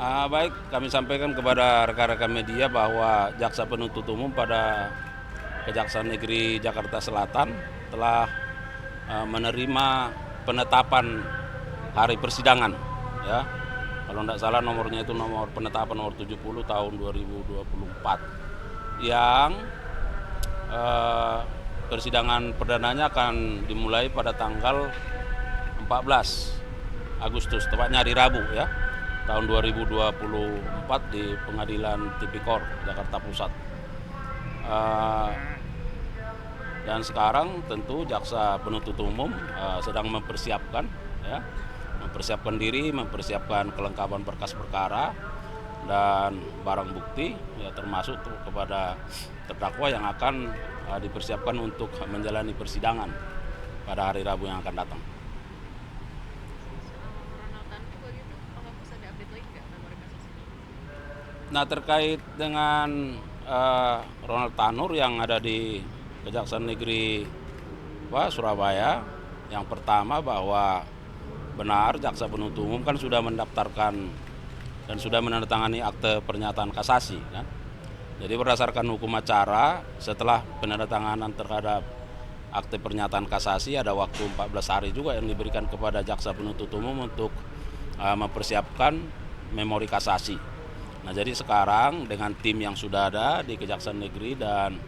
Baik, kami sampaikan kepada rekan-rekan media bahwa Jaksa Penuntut Umum pada Kejaksaan Negeri Jakarta Selatan telah menerima penetapan hari persidangan, ya. Kalau tidak salah nomornya itu nomor penetapan nomor 70 tahun 2024 yang persidangan perdananya akan dimulai pada tanggal 14 Agustus, tepatnya hari Rabu, ya, tahun 2024 di Pengadilan Tipikor Jakarta Pusat. Dan sekarang tentu Jaksa Penuntut Umum sedang mempersiapkan, ya, mempersiapkan diri, mempersiapkan kelengkapan berkas perkara dan barang bukti, ya, termasuk kepada terdakwa yang akan dipersiapkan untuk menjalani persidangan pada hari Rabu yang akan datang. Nah, terkait dengan Ronald Tanur yang ada di Kejaksaan Negeri Surabaya, yang pertama bahwa benar Jaksa Penuntut Umum kan sudah mendaftarkan dan sudah menandatangani akte pernyataan kasasi, kan. Jadi berdasarkan hukum acara, setelah penandatanganan terhadap akte pernyataan kasasi ada waktu 14 hari juga yang diberikan kepada Jaksa Penuntut Umum untuk mempersiapkan memori kasasi. Nah, jadi sekarang dengan tim yang sudah ada di Kejaksaan Negeri dan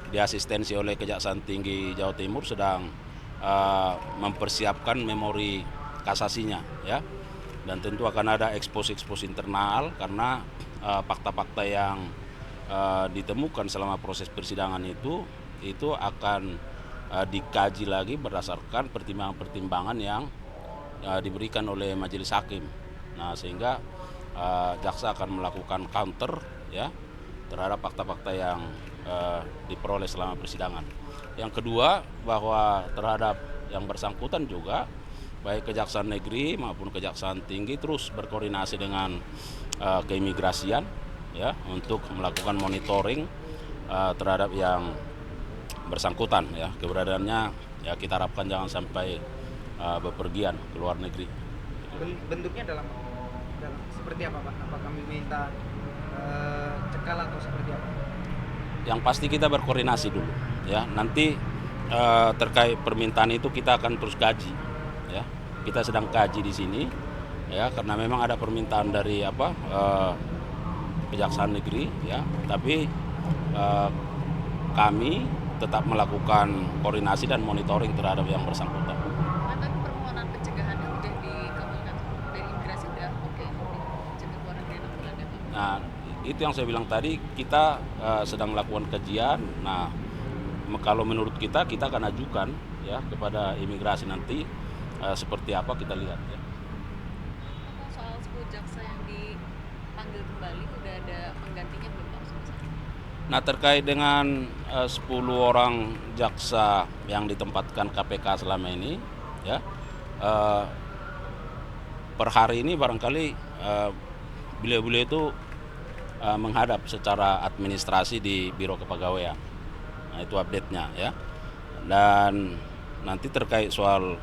diasistensi oleh Kejaksaan Tinggi Jawa Timur sedang mempersiapkan memori kasasinya, ya. Dan tentu akan ada ekspos internal karena fakta-fakta yang ditemukan selama proses persidangan itu akan dikaji lagi berdasarkan pertimbangan-pertimbangan yang diberikan oleh majelis hakim. Nah, sehingga jaksa akan melakukan counter, ya, terhadap fakta-fakta yang diperoleh selama persidangan. Yang kedua, bahwa terhadap yang bersangkutan juga baik Kejaksaan Negeri maupun Kejaksaan Tinggi terus berkoordinasi dengan keimigrasian, ya, untuk melakukan monitoring terhadap yang bersangkutan, ya. Keberadaannya, ya, kita harapkan jangan sampai bepergian ke luar negeri. Bentuknya dalam seperti apa, Pak? Apakah meminta cekal atau seperti apa? Yang pasti kita berkoordinasi dulu, ya. Nanti terkait permintaan itu kita akan terus kaji, ya. Kita sedang kaji di sini, ya, karena memang ada permintaan dari Kejaksaan Negeri, ya. Tapi kami tetap melakukan koordinasi dan monitoring terhadap yang bersangkutan. Tapi permohonan pencegahan yang udah dikabulkan dari imigrasi udah oke dicegah keluar negeri 6 bulan, ya, Pak? Nah, itu yang saya bilang tadi, kita sedang melakukan kajian. Nah, kalau menurut kita akan ajukan, ya, kepada imigrasi nanti seperti apa kita lihat, ya. Soal 10 jaksa yang dipanggil kembali udah ada penggantinya belum, Pak? Nah, terkait dengan 10 orang jaksa yang ditempatkan KPK selama ini, ya, per hari ini barangkali beliau-beliau itu menghadap secara administrasi di Biro Kepegawaian. Nah, itu update-nya, ya. Dan nanti terkait soal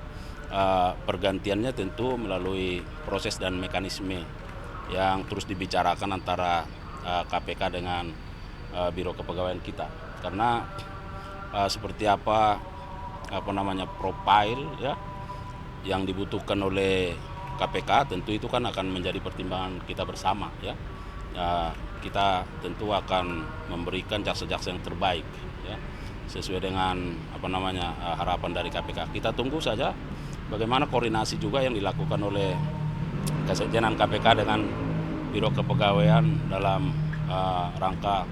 pergantiannya tentu melalui proses dan mekanisme yang terus dibicarakan antara KPK dengan Biro Kepegawaian kita. Karena seperti apa profil, ya, yang dibutuhkan oleh KPK, tentu itu kan akan menjadi pertimbangan kita bersama, ya. Kita tentu akan memberikan jaksa-jaksa yang terbaik, ya, sesuai dengan harapan dari KPK. Kita tunggu saja bagaimana koordinasi juga yang dilakukan oleh Kesekjenan KPK dengan Biro Kepegawaian dalam rangka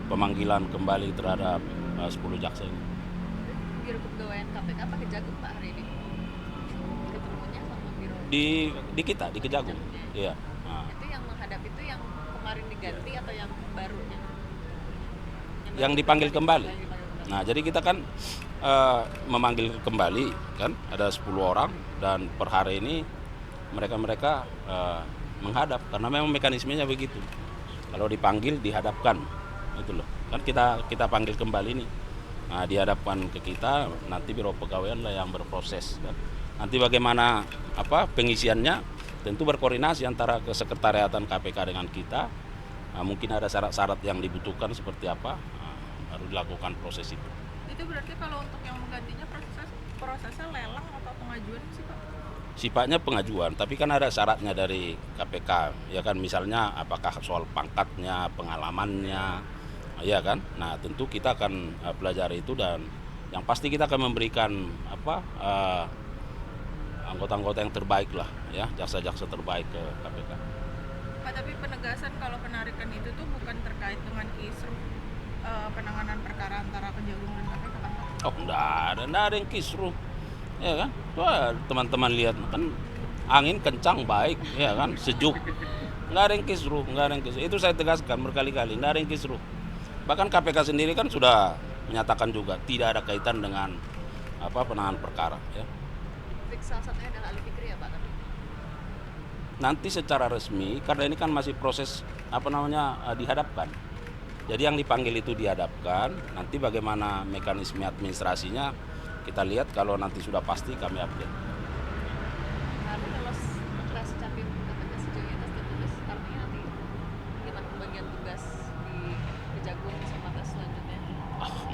pemanggilan kembali terhadap 10 jaksa ini. Biro Kepegawaian KPK apa Kejagung, Pak, hari ini? Ketemunya sama Biro Di kita, di Kejagung. Iya. Nah, itu yang menghadap itu yang kemarin diganti atau yang barunya? Yang dipanggil kembali. Nah, jadi kita kan memanggil kembali, kan, ada 10 orang dan per hari ini mereka menghadap karena memang mekanismenya begitu. Kalau dipanggil dihadapkan, itu loh. Kan kita panggil kembali nih. Nah, dihadapkan ke kita, nanti Biro Kepegawaian lah yang berproses, kan. Nanti bagaimana pengisiannya tentu berkoordinasi antara kesekretariatan KPK dengan kita. Mungkin ada syarat-syarat yang dibutuhkan seperti apa, baru dilakukan proses itu. Itu berarti kalau untuk yang menggantinya prosesnya lelang atau pengajuan sih Pak? Sifatnya pengajuan, tapi kan ada syaratnya dari KPK, ya kan, misalnya apakah soal pangkatnya, pengalamannya, ya kan. Nah tentu kita akan pelajari itu, dan yang pasti kita akan memberikan anggota-anggota yang terbaik lah, ya, jaksa-jaksa terbaik ke KPK. Pak, tapi penegasan kalau penarikan itu tuh bukan terkait dengan kisruh penanganan perkara antara Kejagung dan KPK kan Pak? Oh enggak ada yang kisruh, ya kan. Wah, teman-teman lihat kan angin kencang baik, ya kan, sejuk. Enggak ada yang kisruh, Itu saya tegaskan berkali-kali, enggak ada yang kisruh. Bahkan KPK sendiri kan sudah menyatakan juga tidak ada kaitan dengan penanganan perkara, ya. Salah satunya adalah Ali Fikri ya Pak, tapi Nanti secara resmi, karena ini kan masih proses dihadapkan. Jadi yang dipanggil itu dihadapkan, nanti bagaimana mekanisme administrasinya kita lihat, kalau nanti sudah pasti kami update. tapi kalau operasi capim KPK sejauh ini tertulis, artinya nanti gimana pembagian tugas di Kejagung sama tes selanjutnya?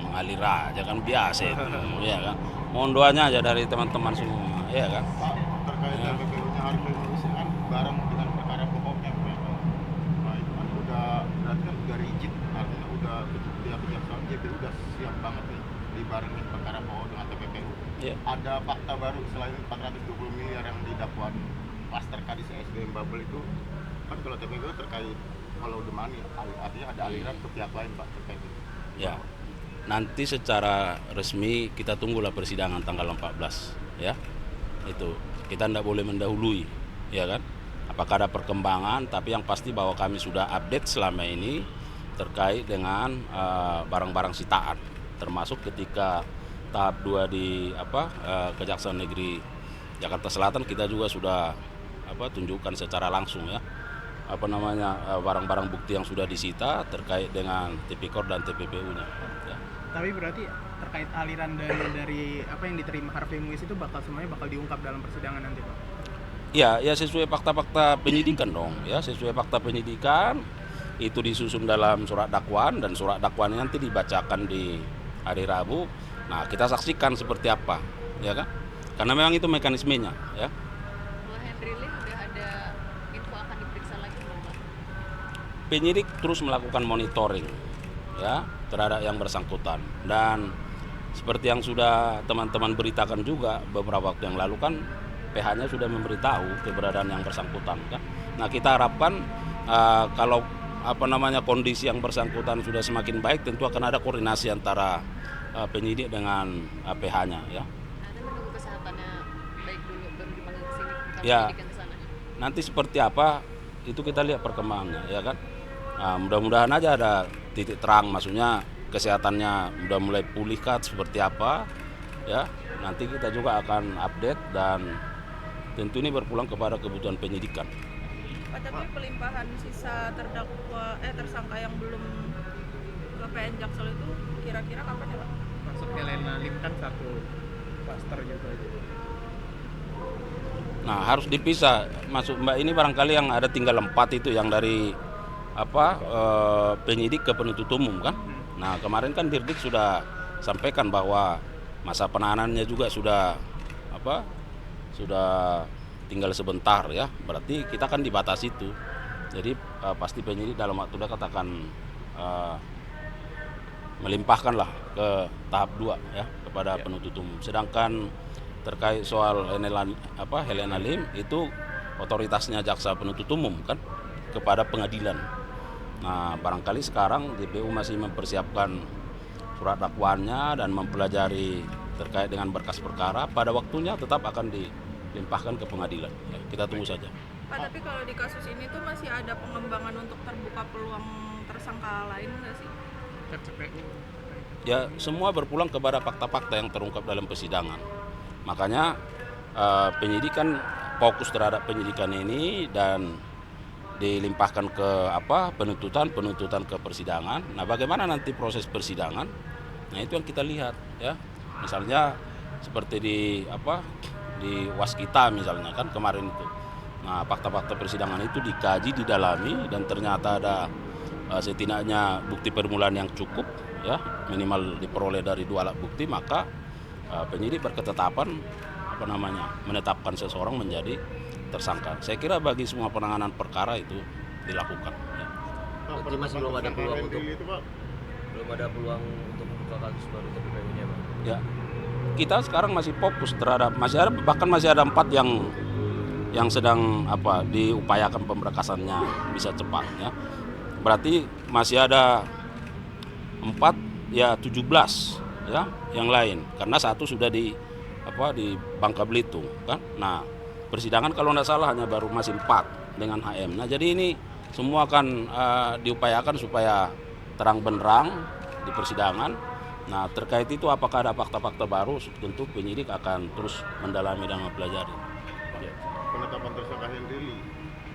Mengalir aja kan, biasa itu, ya kan. Mohon doanya aja dari teman-teman semua, ya kan. Pak, terkait PPU-nya harus diisi kan bareng dengan perkara pokoknya. Nah itu kan berarti kan udah rigid, artinya udah pihak kejaksaan JPU udah siap banget nih dibarengin perkara pokok dengan TPPU. Ya. Ada fakta baru selain 420 miliar yang didakwan klaster kadis SDM bubble itu, kan kalau TPPU terkait follow the money, artinya ada aliran ke pihak lain Pak terkait itu. Ya, nanti secara resmi kita tunggulah persidangan tanggal 14, ya. Itu kita tidak boleh mendahului, ya kan. Apakah ada perkembangan, tapi yang pasti bahwa kami sudah update selama ini terkait dengan barang-barang sitaan, termasuk ketika tahap 2 di Kejaksaan Negeri Jakarta Selatan, kita juga sudah tunjukkan secara langsung, ya, barang-barang bukti yang sudah disita terkait dengan Tipikor dan TPPU-nya, ya. Tapi berarti terkait aliran dana dari apa yang diterima Harvey Muiz itu semuanya bakal diungkap dalam persidangan nanti Pak? Ya sesuai fakta-fakta penyidikan dong, ya, sesuai fakta penyidikan itu disusun dalam surat dakwaan, dan surat dakwaan nanti dibacakan di hari Rabu. Nah kita saksikan seperti apa, ya kan, karena memang itu mekanismenya, ya. Kalau Henry Lee udah ada info akan diperiksa lagi belum Pak? Penyidik terus melakukan monitoring, ya, terhadap yang bersangkutan, dan seperti yang sudah teman-teman beritakan juga beberapa waktu yang lalu kan, PH-nya sudah memberitahu keberadaan yang bersangkutan, kan. Nah kita harapkan kalau kondisi yang bersangkutan sudah semakin baik, tentu akan ada koordinasi antara penyidik dengan PH-nya, ya. Nanti menunggu kesehatannya baik dulu baru dipanggil ke sini, Ya. penyidikan ke sana. Nanti seperti apa itu kita lihat perkembangannya, ya kan. Nah, mudah-mudahan aja ada titik terang, maksudnya kesehatannya udah mulai pulih kah, seperti apa, ya. Nanti kita juga akan update, dan tentu ini berpulang kepada kebutuhan penyidikan. Pak, tapi pelimpahan sisa tersangka yang belum ke PN Jaksel itu kira-kira kapan ya Pak? Masuk Helena Lim kan satu klaster juga itu. Nah harus dipisah, masuk Mbak, ini barangkali yang ada tinggal 4 itu yang dari penyidik ke penuntut umum, kan. Nah kemarin kan Dirdik sudah sampaikan bahwa masa penahanannya juga sudah tinggal sebentar, ya, berarti kita kan dibatasi itu. Jadi pasti penyidik dalam waktu dekat akan melimpahkan lah ke tahap 2, ya, kepada penuntut umum. Sedangkan terkait soal Helena Lim itu otoritasnya jaksa penuntut umum, kan, kepada pengadilan. Nah barangkali sekarang JPU masih mempersiapkan surat dakwaannya dan mempelajari terkait dengan berkas perkara. Pada waktunya tetap akan dilimpahkan ke pengadilan, ya, kita tunggu saja. Pak, tapi kalau di kasus ini tuh masih ada pengembangan untuk terbuka peluang tersangka lain nggak sih? Ya semua berpulang kepada fakta-fakta yang terungkap dalam persidangan. Makanya penyidikan fokus terhadap penyidikan ini dan dilimpahkan ke penuntutan ke persidangan. Nah bagaimana nanti proses persidangan? Nah itu yang kita lihat, ya. Misalnya seperti di Waskita misalnya, kan, kemarin itu. Nah, fakta-fakta persidangan itu dikaji, didalami, dan ternyata ada setidaknya bukti permulaan yang cukup, ya minimal diperoleh dari 2 alat bukti, maka penyidik berketetapan menetapkan seseorang menjadi tersangka. Saya kira bagi semua penanganan perkara itu dilakukan. Ya. Berarti masih belum ada peluang untuk itu, Pak. belum ada peluang untuk membuka kasus baru TPPU nya, Pak. Ya, kita sekarang masih fokus terhadap masih ada 4 yang sedang diupayakan pemberkasannya bisa cepat, ya. Berarti masih ada 17 ya yang lain, karena 1 sudah di Bangka Belitung kan. Nah, persidangan kalau tidak salah hanya baru masih 4 dengan HM. Nah, jadi ini semua akan diupayakan supaya terang benderang di persidangan. Nah, terkait itu apakah ada fakta-fakta baru, tentu penyidik akan terus mendalami dan mempelajari. Penetapan tersangka Hendrili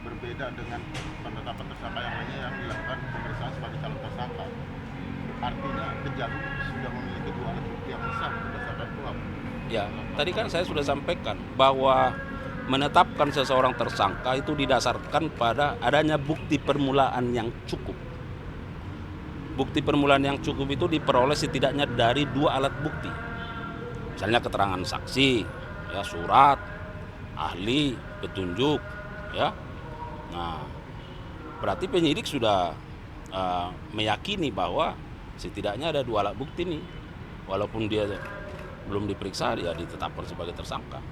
berbeda dengan penetapan tersangka yang lainnya yang dilakukan pemeriksaan sebagai calon tersangka. Artinya Kejagung sudah memiliki 2 alat bukti yang besar berdasarkan KUHP. Ya, tadi kan saya sudah sampaikan bahwa menetapkan seseorang tersangka itu didasarkan pada adanya bukti permulaan yang cukup. Bukti permulaan yang cukup itu diperoleh setidaknya dari 2 alat bukti. Misalnya keterangan saksi, ya surat, ahli, petunjuk, ya. Nah, berarti penyidik sudah meyakini bahwa setidaknya ada 2 alat bukti nih. Walaupun dia belum diperiksa, dia ditetapkan sebagai tersangka.